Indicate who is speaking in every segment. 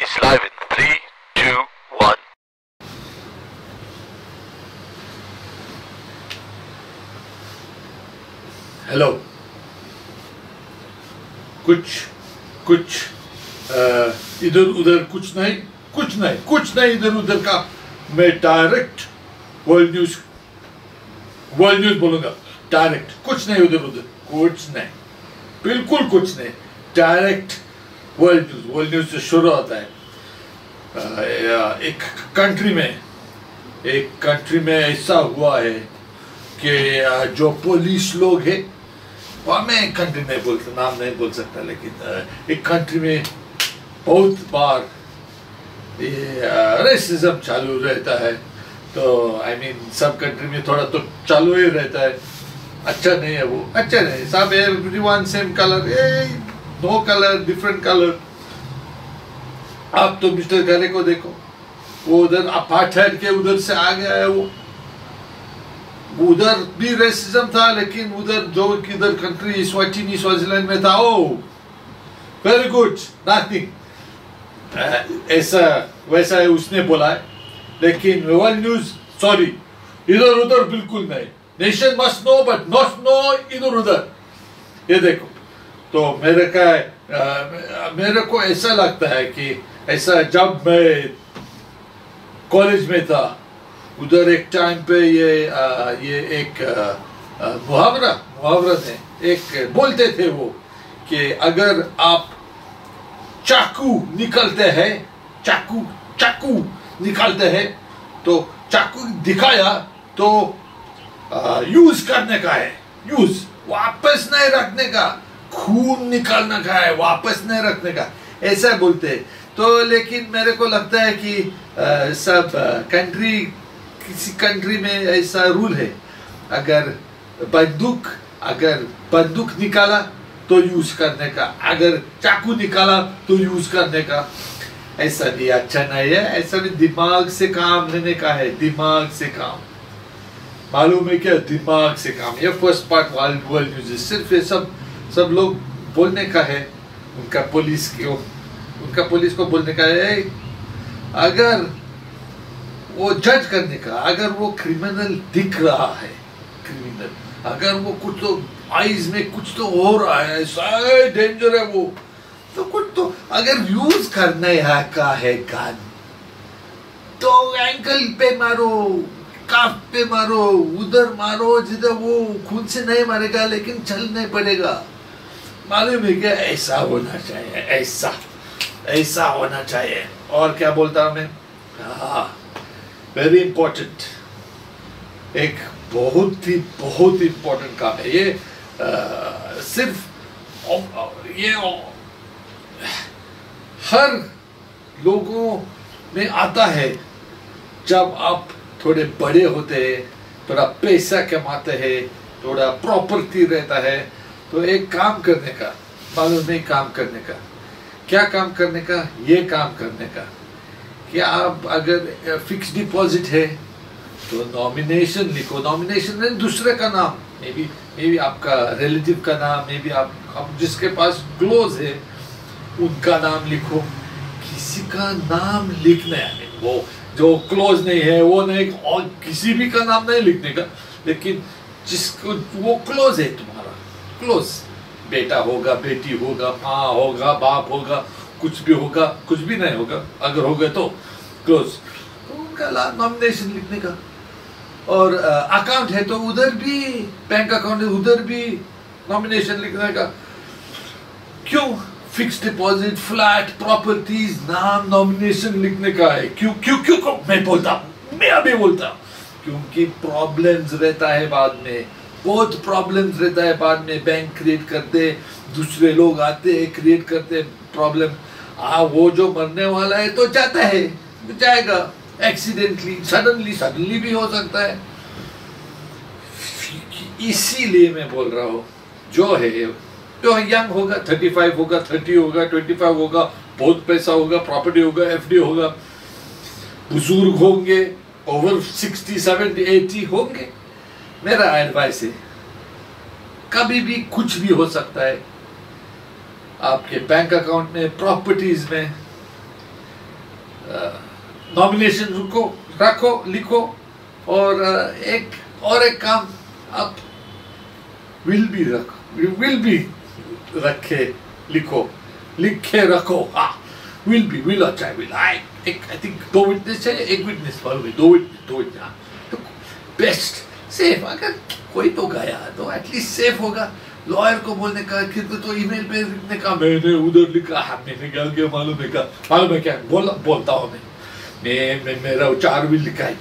Speaker 1: is live in 3, 2, 1.
Speaker 2: Hello. कुछ इधर उधर कुछ नहीं इधर उधर का। मैं डायरेक्ट वर्ल्ड न्यूज बोलूंगा। डायरेक्ट, कुछ नहीं उधर उधर, कुछ नहीं, बिल्कुल कुछ नहीं। डायरेक्ट वर्ल्ड न्यूज से शुरू होता है। एक कंट्री में ऐसा हुआ है कि जो पुलिस लोग है, वह मैं कंट्री नहीं बोलता, नाम नहीं बोल सकता, लेकिन एक कंट्री में बहुत बार ये रेसिज्म चालू रहता है। तो सब कंट्री में थोड़ा तो चालू ही रहता है। अच्छा नहीं है वो, अच्छा नहीं। सब everyone same colour, no colour, different colour. आप तो मिस्टर घरे को देखो, वो उधर अपार्टहाइड के उधर से आ गया है। वो उधर भी रेसिज्म था, लेकिन उधर जो किधर कंट्री स्वाजीलैंड में था, ओ वेरी गुड, नथिंग ऐसा वैसा है, उसने बोला है। लेकिन वर्ल्ड न्यूज सॉरी, इधर उधर बिल्कुल नहीं। Nation must know but not know इधर उधर। ये देखो, तो मेरे को ऐसा लगता है कि ऐसा जब मैं कॉलेज में था, उधर एक टाइम पे ये एक मुहावरा ने एक बोलते थे वो, कि अगर आप चाकू निकालते हैं तो चाकू दिखाया तो यूज करने का है, यूज वापस नहीं रखने का। खून निकालने का है, वापस नहीं रखने का, ऐसा बोलते हैं। तो लेकिन मेरे को लगता है कि सब किसी कंट्री में ऐसा रूल है, अगर बंदूक निकाला तो यूज करने का, अगर चाकू निकाला तो यूज करने का। ऐसा भी अच्छा नहीं है, ऐसा भी दिमाग से काम लेने का है, दिमाग से काम। मालूम है क्या, दिमाग से काम। ये फर्स्ट पार्ट वर्ल्ड न्यूज सिर्फ ये सब लोग बोलने का है। उनका पुलिस को बोलने का है, अगर वो जज करने का, अगर वो क्रिमिनल दिख रहा है, अगर वो कुछ तो आईज में कुछ तो हो रहा है, ऐसा डेंजर है वो, तो कुछ तो अगर यूज करने का है गन, तो एंकल पे मारो, काफ पे मारो, उधर मारो जिधर वो खून से नहीं मारेगा, लेकिन चलने पड़ेगा। मालूम है क्या, ऐसा होना चाहिए, ऐसा होना चाहिए। और क्या बोलता हूं मैं, वेरी इंपॉर्टेंट, एक बहुत ही इंपॉर्टेंट काम है ये। सिर्फ ये हर लोगों में आता है जब आप थोड़े बड़े होते हैं, थोड़ा पैसा कमाते हैं, थोड़ा प्रॉपर्टी रहता है, तो एक काम करने का, मालूम नहीं काम करने का, क्या काम करने का, ये काम करने का कि आप अगर फिक्स डिपॉजिट है तो नॉमिनेशन लिखो। नॉमिनेशन में दूसरे का नाम, मे बी आपका रिलेटिव का नाम, मे बी आप जिसके पास क्लोज है उनका नाम लिखो। किसी का नाम लिखना है, वो जो क्लोज नहीं है वो नहीं, और किसी भी का नाम नहीं लिखने का, लेकिन जिसको वो क्लोज है, तुम्हारा क्लोज बेटा होगा, बेटी होगा, माँ होगा, बाप होगा, कुछ भी होगा, कुछ भी नहीं होगा, अगर हो गए तो क्लोज, तो उनका नॉमिनेशन लिखने का। और अकाउंट है तो उधर भी, बैंक अकाउंट है उधर भी नॉमिनेशन लिखने का। क्यों? फिक्स डिपॉजिट, फ्लैट, प्रॉपर्टीज, नाम नॉमिनेशन लिखने का है। क्यों मैं अभी बोलता हूँ, क्योंकि प्रॉब्लम्स रहता है बाद में, बहुत प्रॉब्लम्स रहता है बाद में। बैंक क्रिएट करते, दूसरे लोग आते हैं, क्रिएट करते प्रॉब्लम। वो जो मरने वाला है तो जाता है, जाएगा एक्सीडेंटली, सडनली भी हो सकता है। इसीलिए मैं बोल रहा हूँ, जो यंग होगा, 35 होगा, 30 होगा, 25 होगा, बहुत पैसा होगा, प्रॉपर्टी होगा, एफडी होगा, बुजुर्ग होंगे, ओवर 60, 70, 80 होंगे, मेरा एडवाइस है, कभी भी कुछ भी हो सकता है। आपके बैंक अकाउंट में, प्रॉपर्टीज में नॉमिनेशन रखो लिखो, और एक काम आप विल बी रखे लिखे रखो। हाँ, विल अच्छा है, विल आई थिंक 2 विटनेस चाहिए, 1 विटनेस मालूम है, 2 विटनेस बेस्ट सेफ। अगर कोई तो गया तो एटलीस्ट सेफ होगा। लॉयर को बोलने का कि तो ईमेल पे लिखने का मैंने उधर लिखा, मैंने क्या मालूम है क्या बोलता हूँ मैं मेरा 4 विल लिखा है,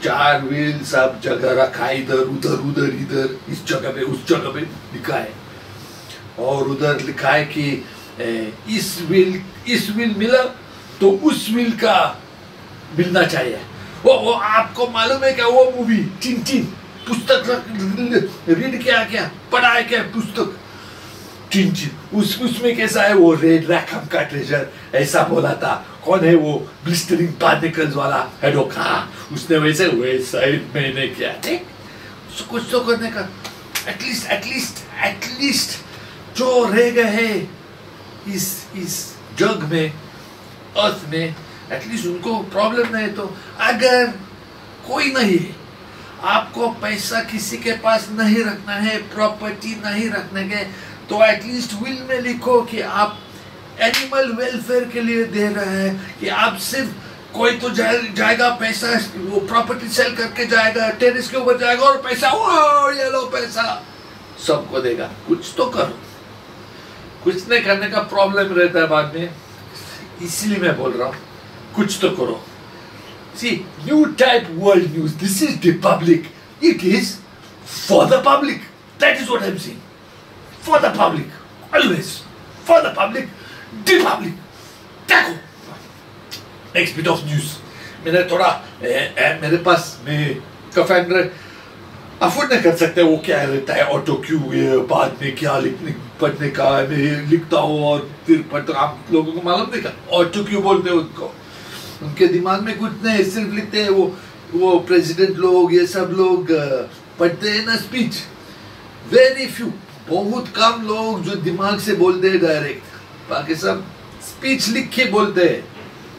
Speaker 2: 4 विल सब जगह रखा है, इधर इस जगह पे उस जगह पे लिखा है, और उधर लिखा है कि इस विल मिला तो उस विल का मिलना चाहिए। वो आपको मालूम है क्या, वो मूवी चिन पुस्तक रीड क्या पढ़ा है क्या पुस्तक चिन उसमें कैसा है, वो रेड रैकम का ट्रेजर ऐसा बोला था। कौन है वो ब्लिस्टरिंग पार्टिकल्स वाला हेडोक, उसने वैसा ही मैंने किया। कुछ तो करने का, एटलीस्ट जो रह गए हैं इस जग में, अर्थ में, एटलीस्ट उनको प्रॉब्लम नहीं। तो अगर कोई नहीं है, आपको पैसा किसी के पास नहीं रखना है, प्रॉपर्टी नहीं रखने के, तो एटलीस्ट विल में लिखो कि आप एनिमल वेलफेयर के लिए दे रहे हैं, कि आप सिर्फ कोई तो जाएगा पैसा, वो प्रॉपर्टी सेल करके जाएगा, टेरेस के ऊपर जाएगा और पैसा, वो ये लो पैसा सबको देगा। कुछ तो करो, कुछ नहीं करने का प्रॉब्लम रहता है बाद में, इसलिए मैं बोल रहा हूँ कुछ तो करो। See, new type world news. This is the public. It is for the public. That is what I'm saying. For the public. Always. For the public. The public. देखो. Next bit of news. मैंने थोड़ा मेरे पास मैं कफेंडर afford नहीं कर सकते, वो क्या रहता है ऑटो क्यू, बाद में क्या लिखने पढ़ने का मैं लिखता हूँ और फिर पढ़ता। आप लोगों को मालूम नहीं क्या ऑटो क्यू बोलते हैं उनको, उनके दिमाग में कुछ नहीं, सिर्फ लिखते हैं। वो प्रेसिडेंट लोग, ये सब लोग पढ़ते हैं ना स्पीच, वेरी फ्यू, बहुत कम लोग जो दिमाग से बोलते हैं डायरेक्ट, बाकी सब स्पीच लिख के बोलते हैं।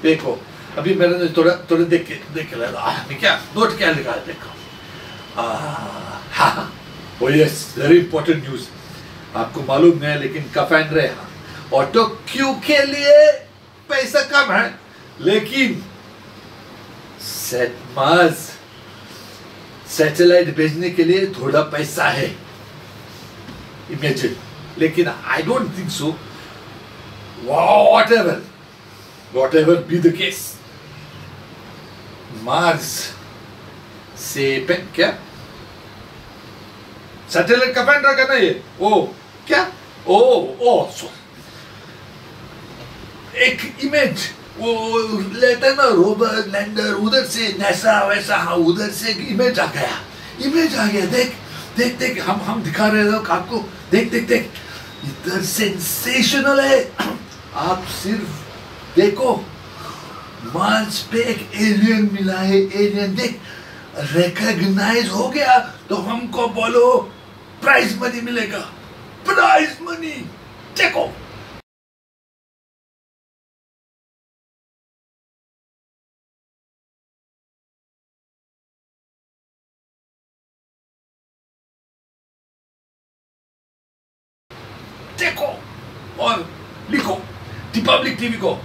Speaker 2: देखो अभी मैंने थोड़ा देख लिया, मैं क्या नोट क्या लिखा है देखो। यस, वेरी इंपॉर्टेंट न्यूज, आपको मालूम नहीं है लेकिन कफेन रहे, ऑटो क्यू के लिए पैसा कम है, लेकिन मार्स सैटेलाइट भेजने के लिए थोड़ा पैसा है, इमेजिन। लेकिन I don't think so, whatever be the case, Mars से क्या सैटेलाइट का पैन रखा ना ये, क्या एक इमेज वो लेते हैं ना रोवर लैंडर, उधर से नैसा वैसा, हाँ उधर से एक इमेज आ गया, देख हम दिखा रहे हैं आपको, देख इधर सेंसेशनल है। आप सिर्फ देखो, मार्स पे एक एलियन मिला है, एलियन देख रिकॉग्नाइज हो गया तो हमको बोलो प्राइज मनी मिलेगा, प्राइज मनी। देखो और लिखो रिपब्लिक टीवी को,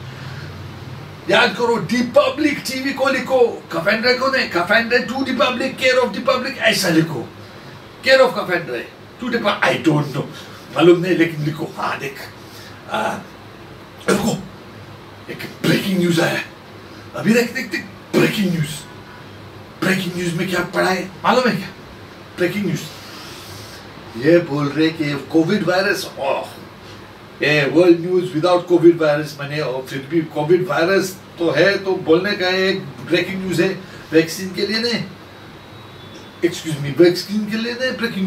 Speaker 2: याद करो रिपब्लिक टीवी को लिखो, कफेंड्रे को नहीं, कफेंड्रे to republic, care of republic ऐसा लिखो, केयर ऑफ कफेंड्रे to republic, I don't know मालूम नहीं लेकिन लिखो। हाँ देख रुको, एक ब्रेकिंग न्यूज आया अभी, देख ब्रेकिंग न्यूज में क्या पढ़ा है मालूम है क्या? ब्रेकिंग न्यूज ये बोल रहे कि Covid virus, world news without Covid virus मैंने, और फिर भी कोविड वायरस तो है तो बोलने का एक ब्रेकिंग न्यूज है, वैक्सीन के लिए नहीं, एक्सक्यूज मी, वैक्सीन के लिए नहीं, ब्रेकिंग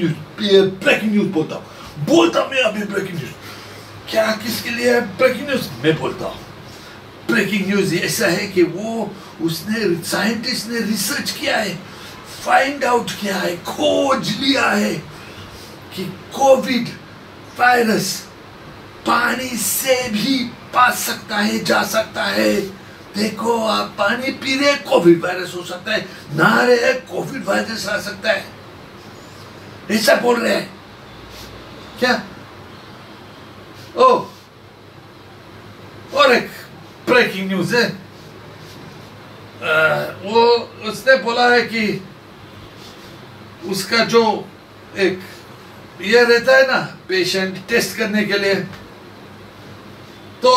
Speaker 2: न्यूज बोलता मैं अभी ब्रेकिंग न्यूज क्या किसके लिए है ब्रेकिंग न्यूज मैं बोलता हूँ। ब्रेकिंग न्यूज ऐसा है कि उसने साइंटिस्ट ने रिसर्च किया है, फाइंड आउट किया है, खोज लिया है कि कोविड वायरस पानी से भी जा सकता है। देखो आप पानी पी रहे, कोविड वायरस हो सकता है, नहा रहे, कोविड वायरस आ सकता है, ऐसा बोल रहे हैं क्या? ओ, और एक ब्रेकिंग न्यूज है, वो उसने बोला है कि उसका जो एक ये रहता है ना पेशेंट टेस्ट करने के लिए, तो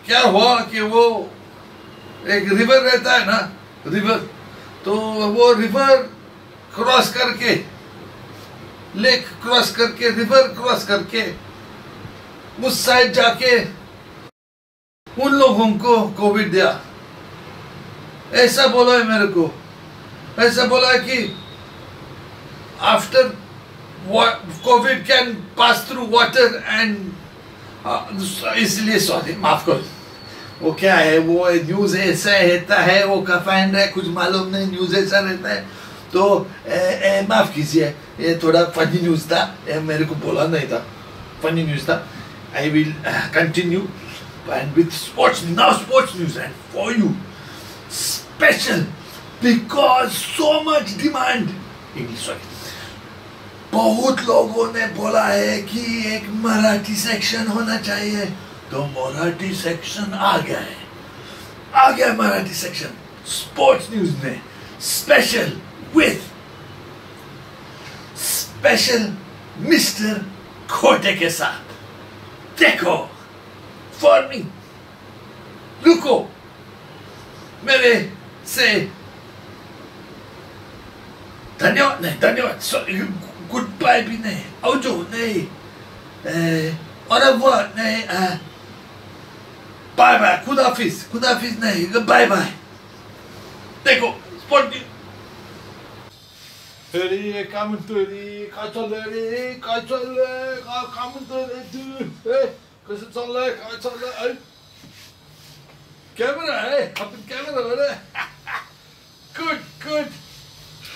Speaker 2: क्या हुआ कि वो एक रिवर रहता है ना, रिवर, तो वो रिवर क्रॉस करके, लेक क्रॉस करके, रिवर क्रॉस करके उस साइड जाके उन लोगों को कोविड दिया, ऐसा बोला है मेरे को। ऐसा बोला है कि after Covid can pass through water and, इसलिए सॉरी, माफ करो, वो क्या है, वो न्यूज ऐसा रहता है, वो कफाइन है, कुछ मालूम नहीं, न्यूज ऐसा रहता है, तो माफ कीजिए, ये थोड़ा फनी न्यूज था, मेरे को बोला नहीं था, फनी न्यूज था। I will continue and with sports news, and for you special because so much demand, English sorry, बहुत लोगों ने बोला है कि एक मराठी सेक्शन होना चाहिए, तो मराठी सेक्शन आ गया मराठी सेक्शन स्पोर्ट्स न्यूज में, स्पेशल विथ स्पेशल मिस्टर खोटे के साथ। देखो फॉर मी, रुको, मेरे से धन्यवाद नहीं, धन्यवाद सॉरी, गुड बाय भी नहीं, औजो नहीं, और अब वो नहीं, बाय बाय, खुदाफिज नहीं, बाय बाय। देखो स्पोर्ट रे, काय म्हणतोय रे, काय चाललंय, काय म्हणतोय रे तू, कसं चाललंय, काय चाललंय, कॅमेरा आहे, आपण कॅमेरा रे, गुड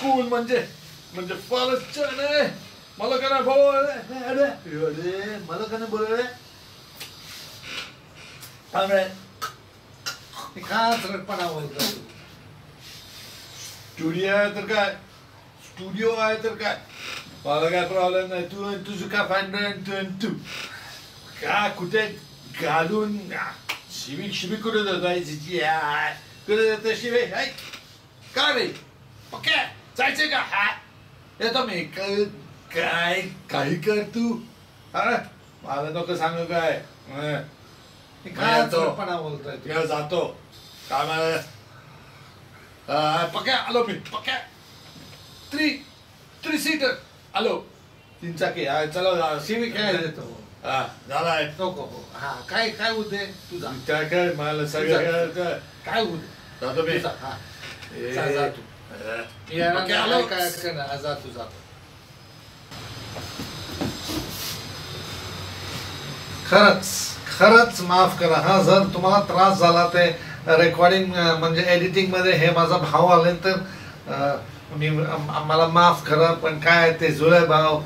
Speaker 2: कूल, म्हणजे फारच छान आहे, मला का नाही भाऊ, अरे मला का नाही बोल रे, खास रटपणा बोलतो, स्टुडिओ आहे तर काय, मला काय प्रॉब्लेम नाही, तुझं काय फाईन, तू का कुठे घालून शिवी कुठे जायची, कुठे जात शिवे, का रे ओके जायचंय का, हा येतो मी, काय काही कर तू, अरे मला नको सांगू काय, बोलतोय जातो काय मला, पक्या आलो मी, पक्या थ्री सीटर आलो, 3 चाकी, चला शिवी खेळायला देतो, झालाय नको, हा काय होते तुझा, काय मला सगळं काय होते, जातो मी, जा तू, काय करणार, जा तू, जातो। खरंच माफ करा हा, जर तुम्हाला त्रास झाला ते रेकॉर्डिंग म्हणजे एडिटिंग मध्ये हे माझा भाव आले तर मला माफ करा, पण काय ते जुळे भाव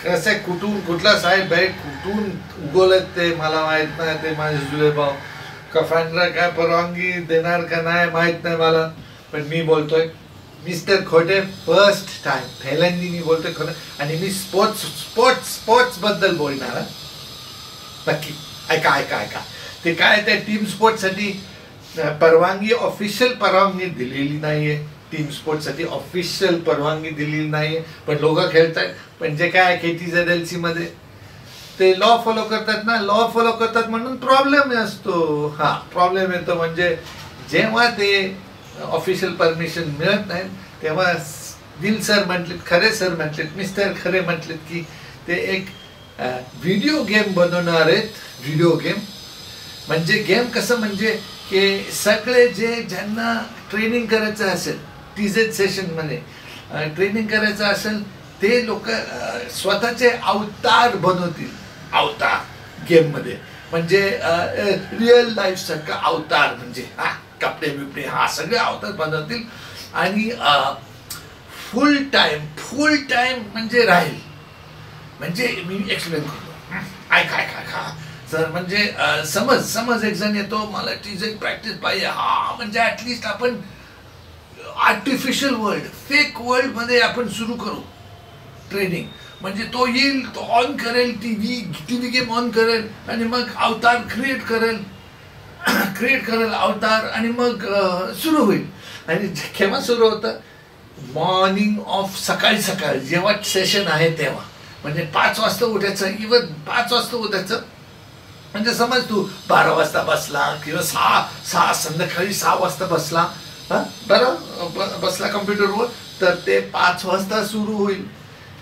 Speaker 2: कसे कुठला साईड बाई कुठून उगवलेत ते मला माहित नाही, ते माझे जुळे भाव कफांडरा काय परवानगी देणार का नाही माहित नाही मला, पण मी बोलतोय मिस्टर खोटे, फर्स्ट टाइम पहिल्यांदा मी बोलतोय खरं, आणि मी स्पोर्ट्स बद्दल बोलणार नक्की, ऐका ते काय, त्या टीम स्पोर्ट्स साठी परवानगी, ऑफिशियल परवानगी दिलेली नाहीये, टीम स्पोर्ट्स साठी ऑफिशियल परवानगी दिलेली नाहीये, पण लोक खेळतात, पण जे काय KTZLC मध्ये ते लॉ फॉलो करतात ना, लॉ फॉलो करतात म्हणून प्रॉब्लेम असतो, हा प्रॉब्लेम येतो, म्हणजे जेव्हा ते ऑफिशियल परमिशन मिळत नाही तेव्हा दिल सर म्हटलेत, खरे सर म्हटलेत, मिस्टर खरे म्हटलेत की ते एक व्हिडिओ गेम बनवणार आहेत, व्हिडिओ गेम म्हणजे गेम कसं, म्हणजे की सगळे ज्यांना ट्रेनिंग करायचं असेल, TZ सेशन मध्ये ट्रेनिंग करायचं असेल, ते लोक स्वतःचे अवतार बनवतील, अवतार गेम मध्ये, म्हणजे रिअल लाईफ सारखा अवतार, म्हणजे कपडे बिपडे हा सगळे अवतार बनवतील, आणि फुल टाइम म्हणजे राहील, म्हणजे मी एक्सप्लेन करतो, ऐका सर म्हणजे समज एक जण येतो, मला टीचिंग प्रॅक्टिस पाहिजे, हा म्हणजे ऍटलिस्ट आपण आर्टिफिशियल वर्ल्ड, फेक वर्ल्ड मध्ये आपण सुरू करू ट्रेनिंग. म्हणजे तो येईल, तो ऑन करेल टीव्ही गेम ऑन करेल आणि मग अवतार क्रिएट करेल अवतार आणि मग सुरू होईल. आणि केव्हा सुरू होतं? मॉर्निंग ऑफ सकाळी जेव्हा सेशन आहे तेव्हा. म्हणजे 5 वाजता उठायचं, इव्हन 5 वाजता उठायचं. म्हणजे समज तू 12 वाजता बसला किंवा 6 संध्याकाळी 6 वाजता बसला, बरं बसला कम्प्युटरवर, तर ते 5 वाजता सुरू होईल.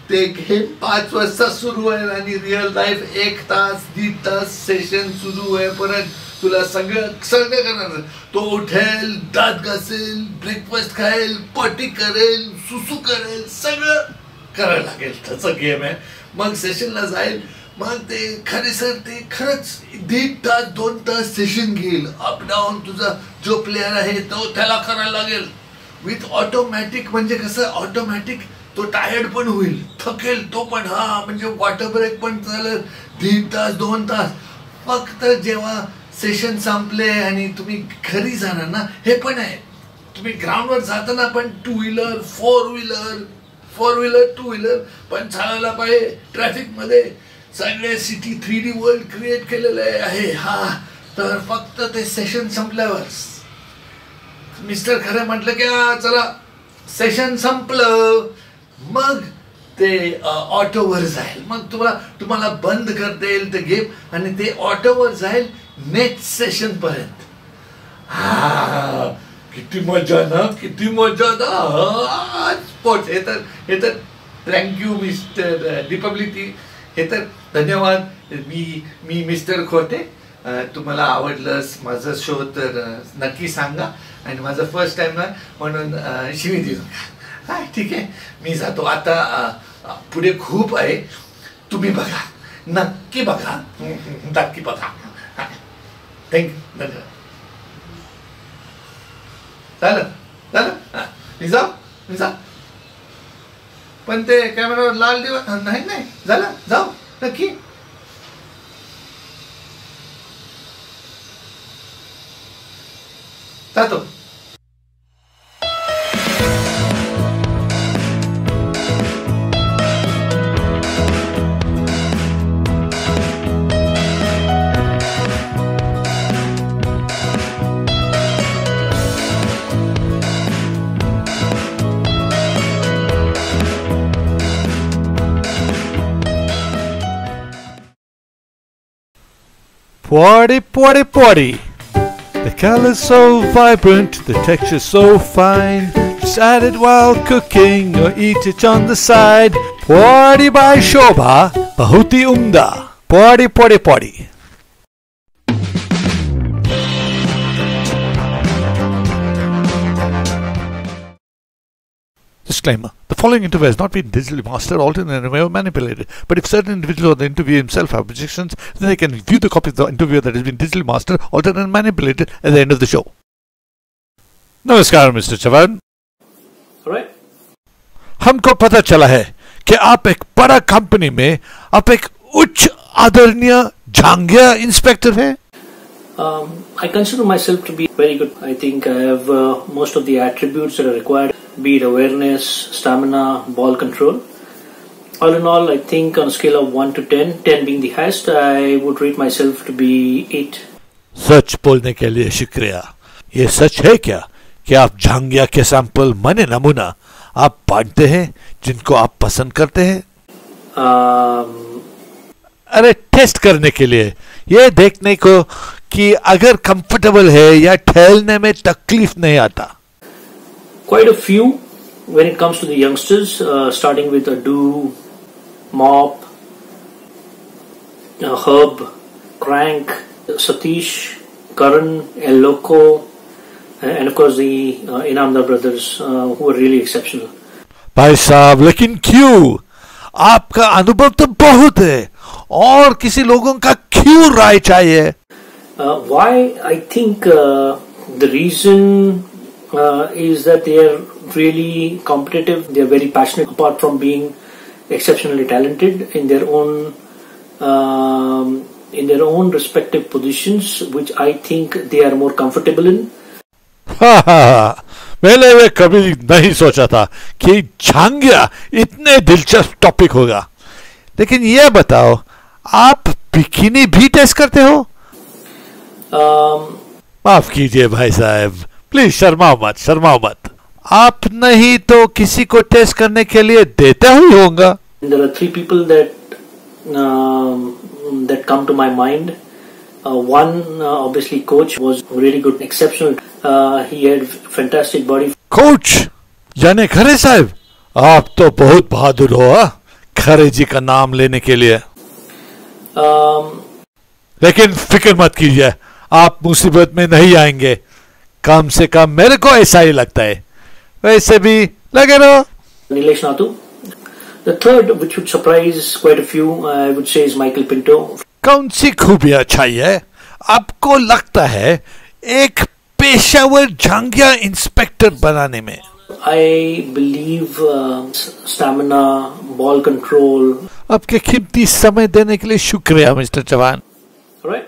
Speaker 2: ते गेम 5 वाजता सुरू होईल आणि रिअल लाईफ 1 तास 1.5 तास सेशन सुरू आहे. परत तुला सगळं करणार. तो उठेल, दात घासेल, ब्रेकफास्ट खाईल, पॉटी करेल, सुसू करेल, सगळं करायला लागेल. त्याचा गेम आहे. मग सेशनला जाईल. मग ते खरंच 1.5 तास 2 तास सेशन घेईल. अप डाऊन तुझा जो प्लेअर आहे तो त्याला करायला लागेल विथ ऑटोमॅटिक. म्हणजे कसं ऑटोमॅटिक तो टायर्ड पण होईल, थकेल तो पण. म्हणजे वॉटर ब्रेक पण चालेल 1.5 तास 2 तास. फक्त जेव्हा सेशन संपले आणि तुम्ही घरी जाणार ना, हे पण आहे, तुम्ही ग्राउंडवर जाताना पण 2 व्हीलर 4 व्हीलर 2 व्हीलर पण चालवला पाहिजे. ट्रॅफिक मध्ये सगळे सिटी 3D वर्ल्ड क्रिएट केलेलं आहे. तर फक्त ते सेशन संपल्यावर मिस्टर खरे म्हटलं की चला सेशन संपलं, मग ते ऑटोवर जाईल. मग तुम्हाला बंद करता येईल ते गेम आणि ते ऑटोवर जाईल नेक्स्ट सेशन पर्यंत. किती मजा ना. स्पोर्ट्स हे तर थँक्यू मिस्टर दीपब्लिटी. हे तर धन्यवाद. मी मिस्टर खोटे. तुम्हाला आवडलंस माझं शो तर नक्की सांगा. आणि माझं फर्स्ट टाइम ना म्हणून शिवी देऊ नका. ठीक आहे, मी जातो आता. पुढे खूप आहे, तुम्ही बघा, नक्की बघा. थँक्यू, धन्यवाद. झालं मी जाऊ. पण ते कॅमेरावर लाल दिवा नाही झालं. जाऊ नक्की. जातो.
Speaker 3: Party. The color's so vibrant, the texture's so fine. Just add it while cooking or eat it on the side. Party by Shobha, Bahuti Umda. Party. Disclaimer. The following interview has not been digitally mastered, altered, or manipulated. But if certain individuals or the interviewer himself have objections, then they can view the copy of the interview that has been digitally mastered, altered, and manipulated at the end of the show. Namaskar, Mr. Chavan.
Speaker 4: Alright.
Speaker 3: हमको पता चला है कि आप एक बड़ा company में आप एक उच्च आदरणीय झांगिया इंस्पेक्टर हैं.
Speaker 4: I consider myself to be very good. I think I have most of the attributes that are required, be it awareness, stamina, ball control. All in all, I think on a scale of 1 to 10, 10 being the highest, I would rate myself to be 8.
Speaker 3: सच बोलने के लिए शुक्रिया. ये सच है क्या कि आप झांगिया के सैंपल माने नमूना आप बांटते हैं जिनको आप पसंद करते हैं? अरे टेस्ट करने के लिए, ये देखने को कि अगर कंफर्टेबल है या ठहरने में तकलीफ नहीं आता.
Speaker 4: Quite a few when it comes to the youngsters, starting with Adu, Mop, Herb, Crank, Satish, Karan, El Loco, and of course the Inamdar brothers, who are really exceptional.
Speaker 3: भाई साहब, लेकिन क्यों? आपका अनुभव तो बहुत है, और किसी लोगों का क्यों राय चाहिए?
Speaker 4: Why? I think the reason is that they are really competitive. They are very passionate. Apart from being exceptionally talented in their own in their own respective positions, which I think they are more comfortable in.
Speaker 3: हाँ, मैंने कभी नहीं सोचा था कि झांगिया इतने दिलचस्प topic होगा। लेकिन ये बताओ, आप बिकिनी भी टेस्ट करते हो? माफ कीजिए भाई साहब, प्लीज शर्माओ मत। आप नहीं तो किसी को टेस्ट करने के लिए देता ही होगा।
Speaker 4: There are 3 people that come to my mind. One, obviously, coach was really good, exceptional. He had fantastic body.
Speaker 3: Coach यानी खरे साहब, आप तो बहुत बहादुर हो खरे जी का नाम लेने के लिए। लेकिन फिक्र मत कीजिए, आप मुसीबत में नहीं आएंगे, कम से कम मेरे को ऐसा ही लगता है। वैसे भी लगे रहो।
Speaker 4: Nilesh Nathu. The third, which would surprise quite a few, I would say, is Michael Pinto.
Speaker 3: कौन सी खूबियां चाहिए आपको लगता है एक पेशावर झांगिया इंस्पेक्टर बनाने में?
Speaker 4: I believe stamina, ball control.
Speaker 3: आपके कीमती समय देने के लिए शुक्रिया mister Chauhan.
Speaker 4: All right.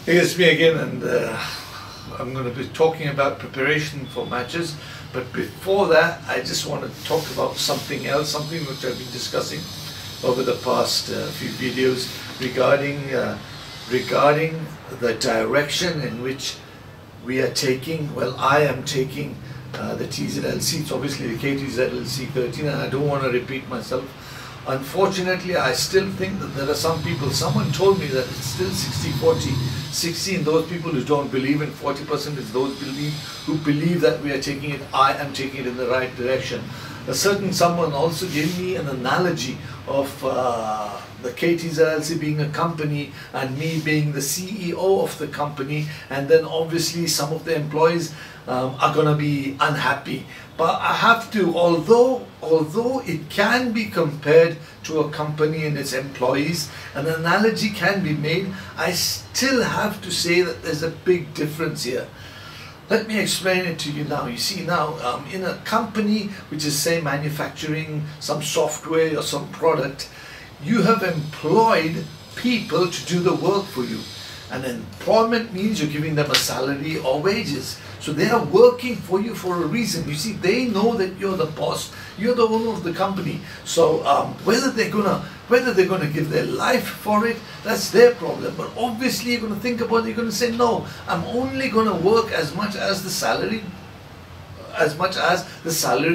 Speaker 2: Here's me again, and I'm going to be talking about preparation for matches. But before that, I just want to talk about something else, something which I've been discussing over the past few videos regarding the direction in which we are taking. Well, I am taking the TZLC. It's obviously the KTZLC13, and I don't want to repeat myself. Unfortunately, I still think that there are some people, someone told me that it's still 60-40. 60 in those people who don't believe, and 40% is those who believe that we are taking it, I am taking it in the right direction. A certain someone also gave me an analogy of the KTZLC being a company and me being the CEO of the company, and then obviously some of the employees are going to be unhappy. But I have to, although it can be compared to a company and its employees, an analogy can be made, I still have to say that there's a big difference here. Let me explain it to you now. You see now, in a company which is, say, manufacturing some software or some product, you have employed people to do the work for you. And employment means you're giving them a salary or wages. So they are working for you for a reason. You see, they know that you're the boss, you're the owner of the company. So whether they're gonna give their life for it, that's their problem. But obviously you're gonna think about it, you're gonna say, no, I'm only gonna work as much as the salary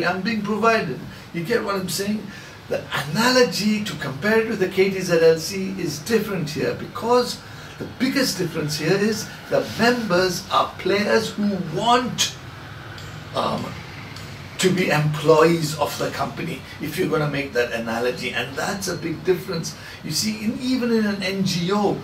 Speaker 2: I'm being provided. You get what I'm saying? The analogy to compare it with the KTZLC is different here, because the biggest difference here is the members are players who want to be employees of the company, if you're going to make that analogy. And that's a big difference. You see, even in an NGO,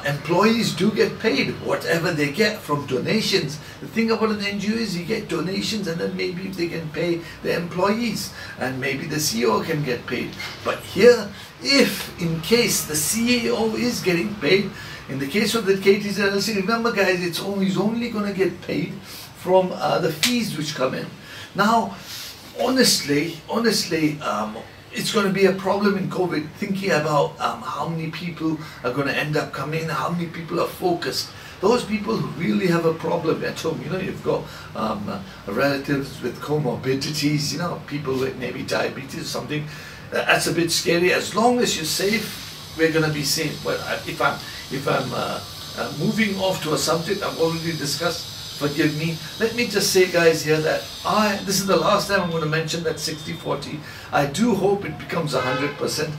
Speaker 2: employees do get paid whatever they get from donations. The thing about an NGO is you get donations, and then maybe they can pay the employees, and maybe the CEO can get paid. But here, if in case the CEO is getting paid, in the case of the KTZLC, remember guys, he's only going to get paid from the fees which come in. Now, honestly, it's going to be a problem in COVID, thinking about how many people are going to end up coming, how many people are focused. Those people who really have a problem at home, you know, you've got relatives with comorbidities, you know, people with maybe diabetes or something. That's a bit scary. As long as you're safe, we're going to be safe. But if I'm moving off to a subject I've already discussed, forgive me. Let me just say, guys, here that this is the last time I'm going to mention that 60-40. I do hope it becomes 100%.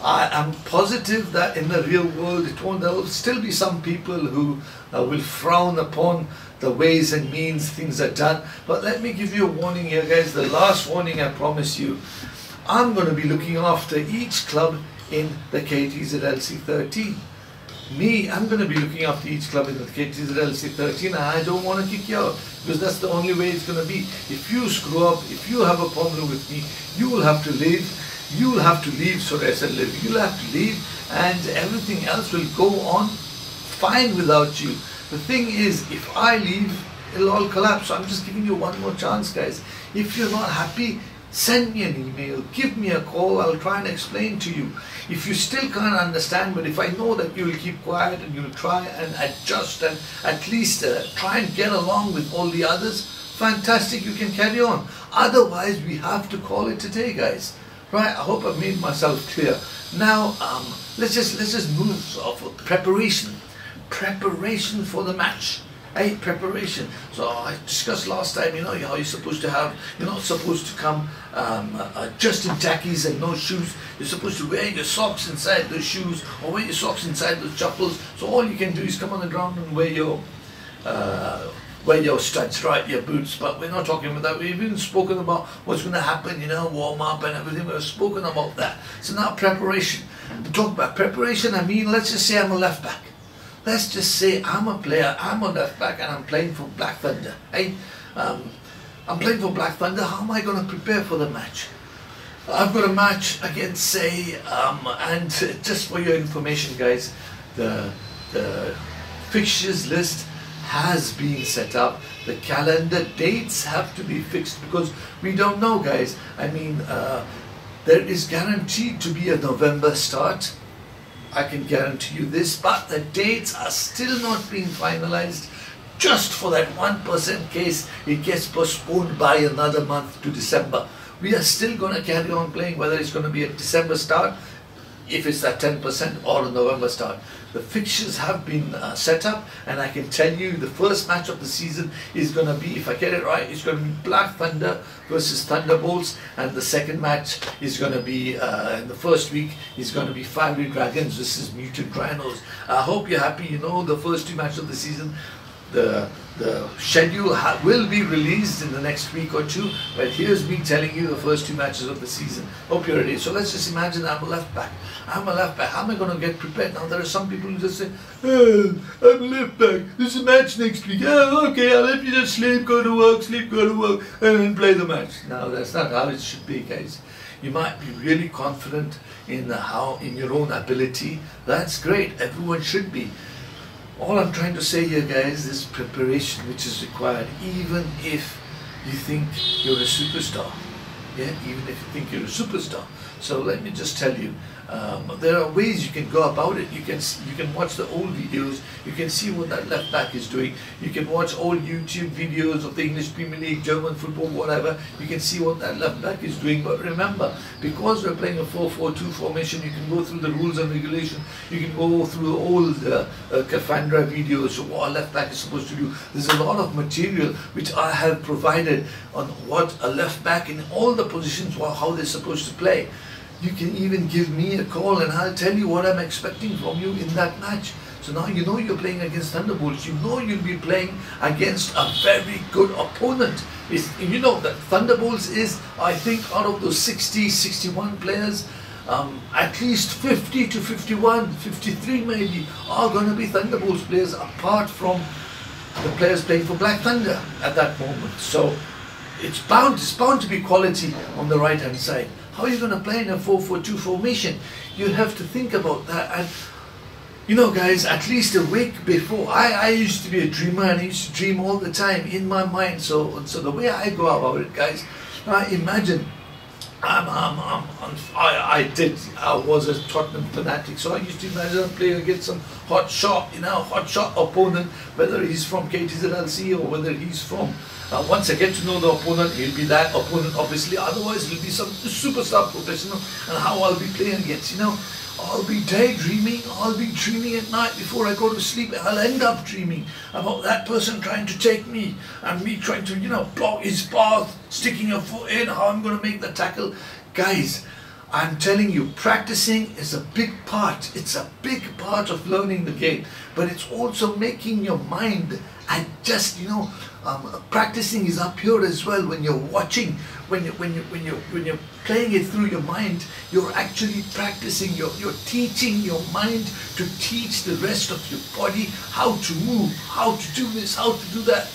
Speaker 2: I am positive that in the real world there will still be some people who will frown upon the ways and means things are done. But let me give you a warning here, guys. The last warning, I promise you. I'm going to be looking after each club in the KTZLC13. I'm going to be looking after each club in the KTZLC13, and I don't want to kick you out, because that's the only way it's going to be. If you screw up, if you have a problem with me, you will have to leave. You'll have to leave, sorry I said live. You'll have to leave, and everything else will go on fine without you. The thing is, if I leave, it'll all collapse. So I'm just giving you one more chance, guys. If you're not happy, send me an email, give me a call, I'll try and explain to you. If you still can't understand, but if I know that you'll keep quiet and you'll try and adjust and at least try and get along with all the others, fantastic, you can carry on. Otherwise, we have to call it today, guys. Right, I hope I've made myself clear. Now, let's just move off of preparation. Preparation for the match. Hey, preparation. So I discussed last time, you know, how you're supposed to have, you're not supposed to come just in tackies and no shoes. You're supposed to wear your socks inside those shoes or wear your socks inside those chappals. So all you can do is come on the ground and wear your studs, right, your boots. But we're not talking about that. We've even spoken about what's going to happen, you know, warm up and everything. We've spoken about that. So now preparation. To talk about preparation, I mean, let's just say I'm a left back. Let's just say I'm a player, I'm a left back and I'm playing for Black Thunder. Hey, I'm playing for Black Thunder. How am I going to prepare for the match? I've got a match against, say, and just for your information, guys, the fixtures list has been set up. The calendar dates have to be fixed because we don't know, guys. I mean, there is guaranteed to be a November start. I can guarantee you this, but the dates are still not being finalized. Just for that 1% case, it gets postponed by another month to December. We are still going to carry on playing, whether it's going to be a December start, if it's that 10%, or a November start. The fixtures have been set up, and I can tell you the first match of the season is going to be, if I get it right, it's going to be Black Thunder versus Thunderbolts, and the second match is going to be, in the first week, is going to be Fiery Dragons versus Mutant Rhinos. I hope you're happy. You know, the first two matches of the season, the schedule will be released in the next week or two, but here's me telling you the first two matches of the season. Hope you're ready. So let's just imagine I'm a left back. I'm a left back. How am I going to get prepared? Now there are some people who just say, oh, I'm a left back. There's a match next week. Oh, okay, I'll let you just sleep, go to work, and then play the match. No, that's not how it should be, guys. You might be really confident in your own ability. That's great. Everyone should be. All I'm trying to say here, guys, is preparation which is required, even if you think you're a superstar. Yeah, even if you think you're a superstar. So let me just tell you, there are ways you can go about it. You can watch the old videos. You can see what that left back is doing. You can watch old YouTube videos of the English Premier League, German football, whatever. You can see what that left back is doing. But remember, because we're playing a 4-4-2 formation, you can go through the rules and regulations. You can go through the old Kafandra videos of what a left back is supposed to do. There's a lot of material which I have provided on what a left back in all the positions, how they're supposed to play. You can even give me a call and I'll tell you what I'm expecting from you in that match. So now you know you're playing against Thunderbolts. You know you'll be playing against a very good opponent. You know that Thunderbolts is, I think, out of those 60, 61 players, at least 50 to 51, 53 maybe, are going to be Thunderbolts players apart from the players playing for Black Thunder at that moment. So it's bound to be quality on the right hand side. How are you going to play in a 4-4-2 formation? You have to think about that. And you know, guys, at least a week before, I used to be a dreamer and I used to dream all the time in my mind. So the way I go about it, guys, I imagine I was a Tottenham fanatic, so I used to imagine I'm playing against some hot shot opponent, whether he's from KTZLC or whether he's from. Once I get to know the opponent, he'll be that opponent, obviously. Otherwise, he'll be some superstar professional, and how I'll be playing against. You know, I'll be daydreaming. I'll be dreaming at night before I go to sleep. I'll end up dreaming about that person trying to take me and me trying to, you know, block his path, sticking a foot in, how I'm going to make the tackle. Guys, I'm telling you, practicing is a big part. It's a big part of learning the game, but it's also making your mind and just, you know, practicing is up here as well. When you're watching, when you're playing it through your mind, you're actually practicing. You're teaching your mind to teach the rest of your body how to move, how to do this, how to do that.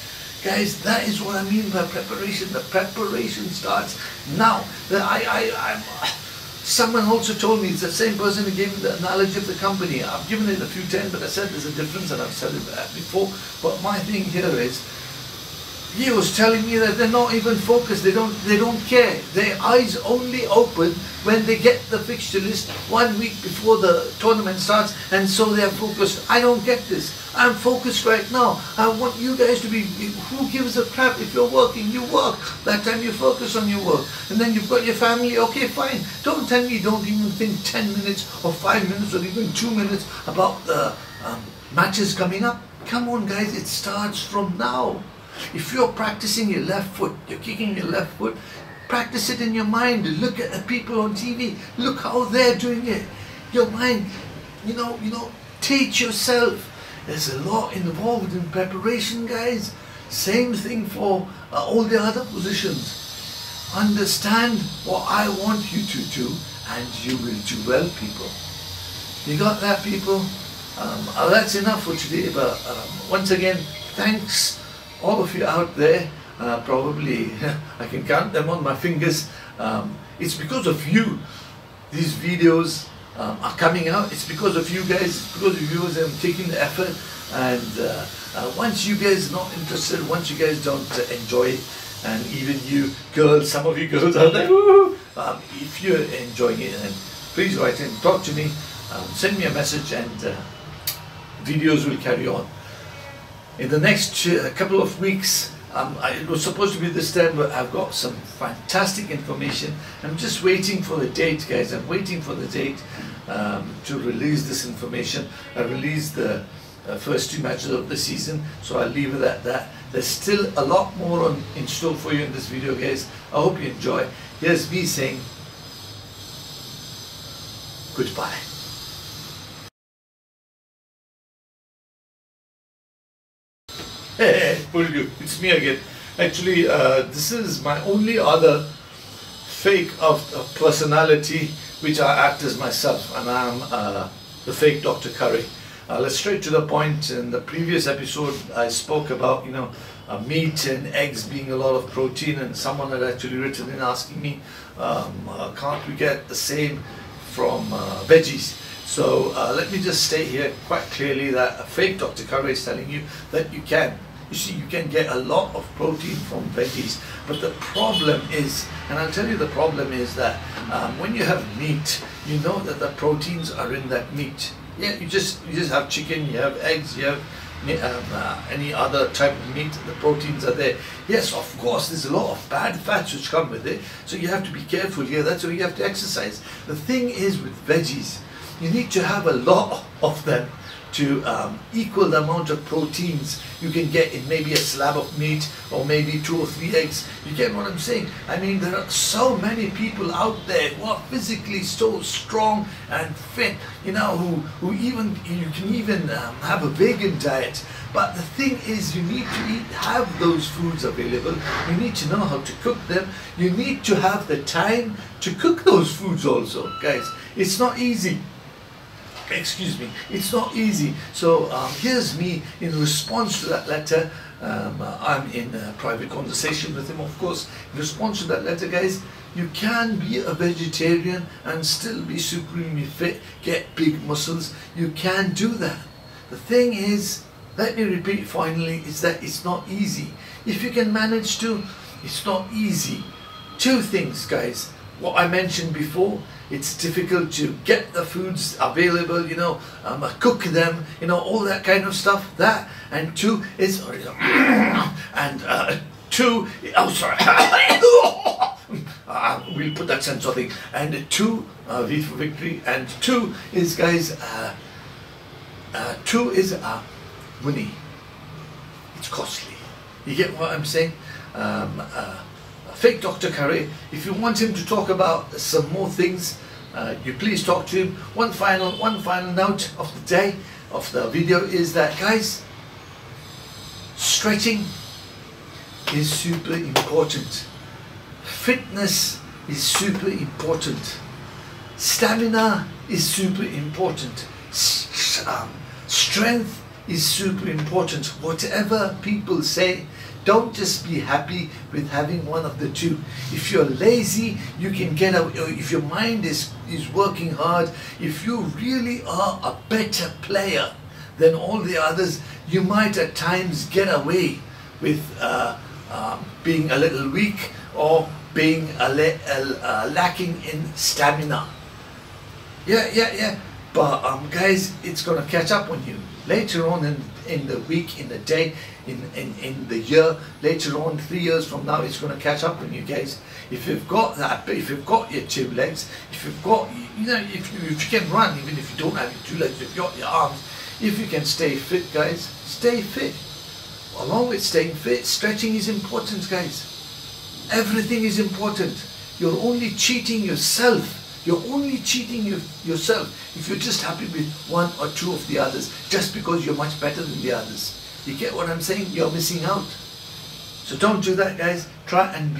Speaker 2: Guys, that is what I mean by preparation. The preparation starts now. Someone also told me, it's the same person who gave me the analogy of the company. I've given it a few times, but I said there's a difference, and I've said it before. But my thing here is, he was telling me that they're not even focused. They don't care. Their eyes only open when they get the fixture list 1 week before the tournament starts, and so they're focused. I don't get this. I'm focused right now. I want you guys to be, who gives a crap if you're working? You work. That time you focus on your work. And then you've got your family, okay, fine. Don't tell me don't even think 10 minutes or 5 minutes or even 2 minutes about the matches coming up. Come on guys, it starts from now. If you're practicing your left foot, you're kicking your left foot, practice it in your mind. Look at the people on TV. Look how they're doing it. Your mind, you know, teach yourself. There's a lot involved in preparation, guys. Same thing for all the other positions. Understand what I want you to do, and you will do well, people. You got that, people? That's enough for today, but once again, thanks all of you out there. Probably I can count them on my fingers. It's because of you these videos are coming out. It's because of you guys, it's because of you guys taking the effort. And once you guys are not interested, once you guys don't enjoy it, and even you girls, some of you girls out there, if you're enjoying it, then please write in, talk to me, send me a message, and videos will carry on. In the next couple of weeks, it was supposed to be this time, but I've got some fantastic information. I'm just waiting for the date, guys. I'm waiting for the date to release this information. I released the first 2 matches of the season, so I'll leave it at that. There's still a lot more in store for you in this video, guys. I hope you enjoy. Here's me saying goodbye. Hey, it's me again. Actually, this is my only other fake of personality, which I act as myself, and I'm the fake Dr. Curry. Let's straight to the point. In the previous episode, I spoke about, you know, meat and eggs being a lot of protein, and someone had actually written in asking me, can't we get the same from veggies? So let me just state here quite clearly that a fake Dr. Curry is telling you that you can. You see, you can get a lot of protein from veggies, but the problem is, and I'll tell you the problem is that when you have meat, you know that the proteins are in that meat. Yeah, you just have chicken, you have eggs, you have any other type of meat, the proteins are there. Yes, of course, there's a lot of bad fats which come with it, so you have to be careful here. That's why you have to exercise. The thing is with veggies, you need to have a lot of them to equal the amount of proteins you can get in maybe a slab of meat or maybe 2 or 3 eggs. You get what I'm saying? I mean, there are so many people out there who are physically so strong and fit, you know, who even, you can even have a vegan diet. But the thing is, you need to have those foods available. You need to know how to cook them. You need to have the time to cook those foods also, guys. It's not easy. Excuse me, it's not easy. So here's me in response to that letter. I'm in a private conversation with him, of course. In response to that letter, guys, you can be a vegetarian and still be supremely fit, get big muscles. You can do that. The thing is, let me repeat finally, is that it's not easy. If you can manage to, it's not easy. 2 things, guys. What I mentioned before, it's difficult to get the foods available, you know, cook them, you know, all that kind of stuff. That, and 2 is, and 2, oh sorry, we'll put that sense of thing. And 2, V for victory. And 2 is, guys, 2 is money. It's costly. You get what I'm saying? Fake Dr. Curry, if you want him to talk about some more things, you please talk to him. One final note of the day, of the video, is that, guys, stretching is super important. Fitness is super important. Stamina is super important. Strength is super important. Whatever people say, don't just be happy with having one of the 2. If you're lazy, you can get out. If your mind is working hard, if you really are a better player than all the others, you might at times get away with being a little weak or being lacking in stamina. Yeah. But guys, it's gonna catch up on you later on in the week, in the day, in the year. Later on, 3 years from now, it's gonna catch up on you, guys. If you've got that, if you've got your 2 legs, if you've got, if you can run, even if you don't have your 2 legs, if you've got your arms, if you can stay fit, guys, stay fit. Along with staying fit, stretching is important, guys. Everything is important. You're only cheating yourself. You're only cheating yourself if you're just happy with 1 or 2 of the others, just because you're much better than the others. You get what I'm saying? You're missing out. So don't do that, guys. Try and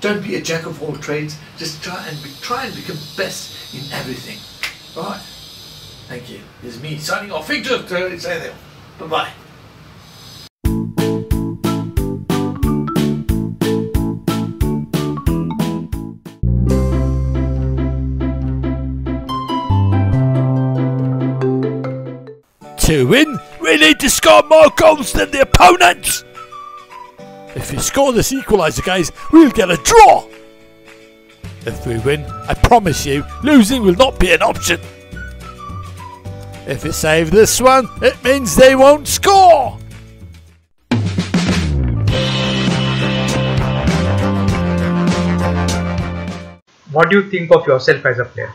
Speaker 2: don't be a jack of all trades. Just try and become best in everything. All right. Thank you. This is me signing off. Bye bye.
Speaker 3: To win, we need to score more goals than the opponent. If we score this equaliser, guys, we'll get a draw. If we win, I promise you, losing will not be an option. If we save this one, it means they won't score.
Speaker 5: What do you think of yourself as a player?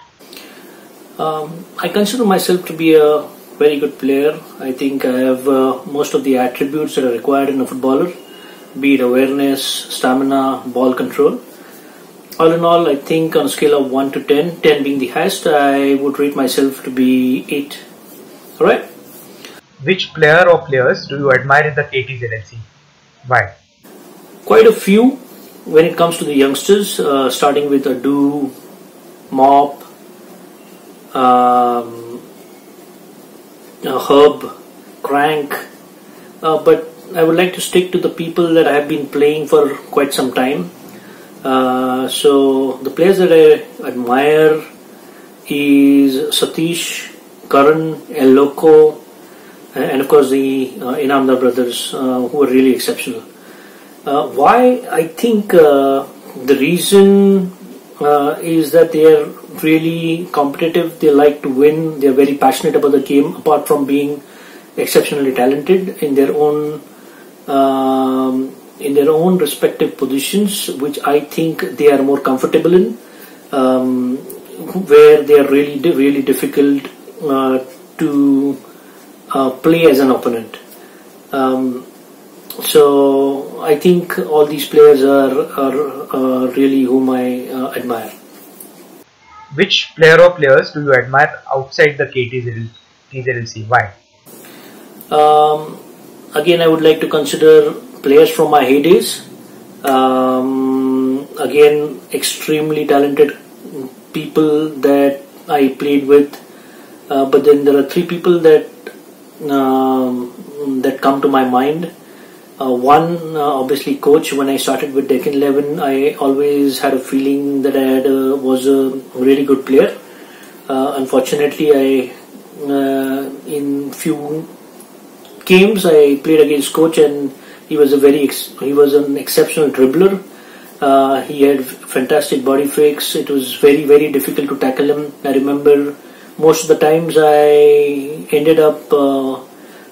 Speaker 4: I consider myself to be a very good player. I think I have most of the attributes that are required in a footballer, be it awareness, stamina, ball control. All in all, I think on a scale of 1 to 10, 10 being the highest, I would rate myself to be 8. Alright?
Speaker 5: Which player or players do you admire in the KTZLC? Why?
Speaker 4: Quite a few when it comes to the youngsters, starting with Adu, Mop, Herb, Crank, but I would like to stick to the people that I have been playing for quite some time. So the players that I admire is Satish, Karan, El Loco, and of course the Inamdar brothers, who are really exceptional. Why? I think the reason is that they are really competitive. They like to win. They are very passionate about the game, apart from being exceptionally talented in their own respective positions, which I think they are more comfortable in, where they are really difficult to play as an opponent. So I think all these players are really whom I admire.
Speaker 5: Which player or players do you admire outside the KTZLC? Why?
Speaker 4: Again, I would like to consider players from my heydays. Again, extremely talented people that I played with. But then there are 3 people that come to my mind. One, obviously, coach. When I started with Deccan 11, I always had a feeling that I was a really good player. Unfortunately, in few games I played against coach, and he was an exceptional dribbler. He had fantastic body fakes. It was very difficult to tackle him. I remember most of the times I ended up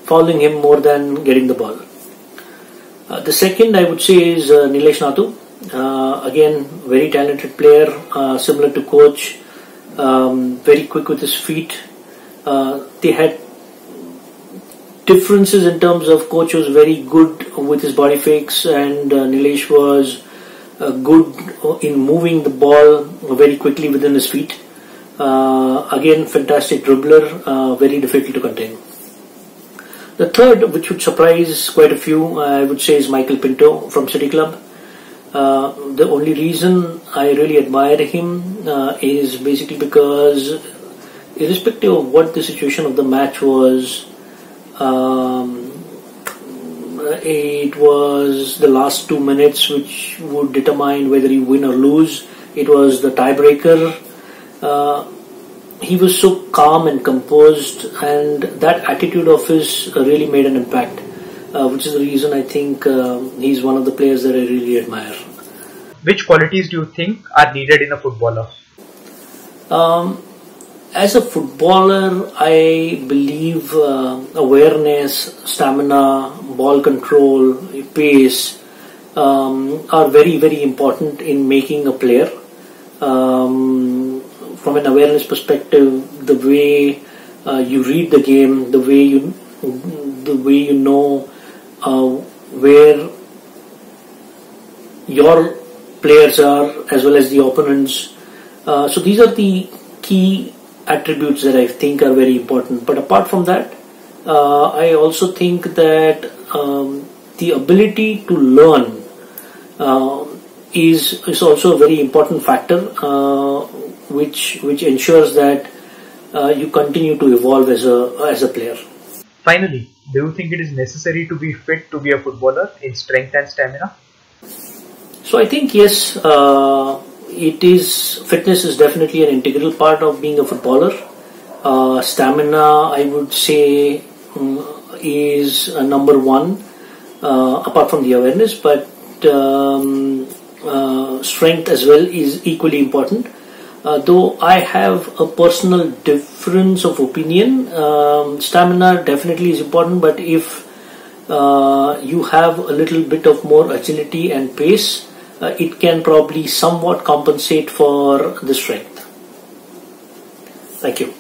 Speaker 4: fouling him more than getting the ball. The second I would say is Nilesh Nathu. Again, very talented player, similar to coach, very quick with his feet. They had differences in terms of coach was very good with his body fakes, and Nilesh was good in moving the ball very quickly within his feet. Again, fantastic dribbler, very difficult to contain. The third, which would surprise quite a few, I would say, is Michael Pinto from City Club. The only reason I really admire him is basically because, irrespective of what the situation of the match was, it was the last 2 minutes which would determine whether you win or lose. It was the tiebreaker. He was so calm and composed, and that attitude of his really made an impact. which is the reason I think he's one of the players that I really admire.
Speaker 5: Which qualities do you think are needed in a footballer?
Speaker 4: As a footballer, I believe awareness, stamina, ball control, pace are very, very important in making a player. From an awareness perspective, the way you read the game, the way you know where your players are as well as the opponents. So these are the key attributes that I think are very important. But apart from that, I also think that the ability to learn is also a very important factor, which ensures that you continue to evolve as a player.
Speaker 5: Finally, do you think it is necessary to be fit to be a footballer in strength and stamina?
Speaker 4: So I think yes, it is. Fitness is definitely an integral part of being a footballer. Stamina, I would say, is number one, apart from the awareness, but strength as well is equally important. Though I have a personal difference of opinion, stamina definitely is important, but if you have a little bit of more agility and pace, it can probably somewhat compensate for the strength. Thank you.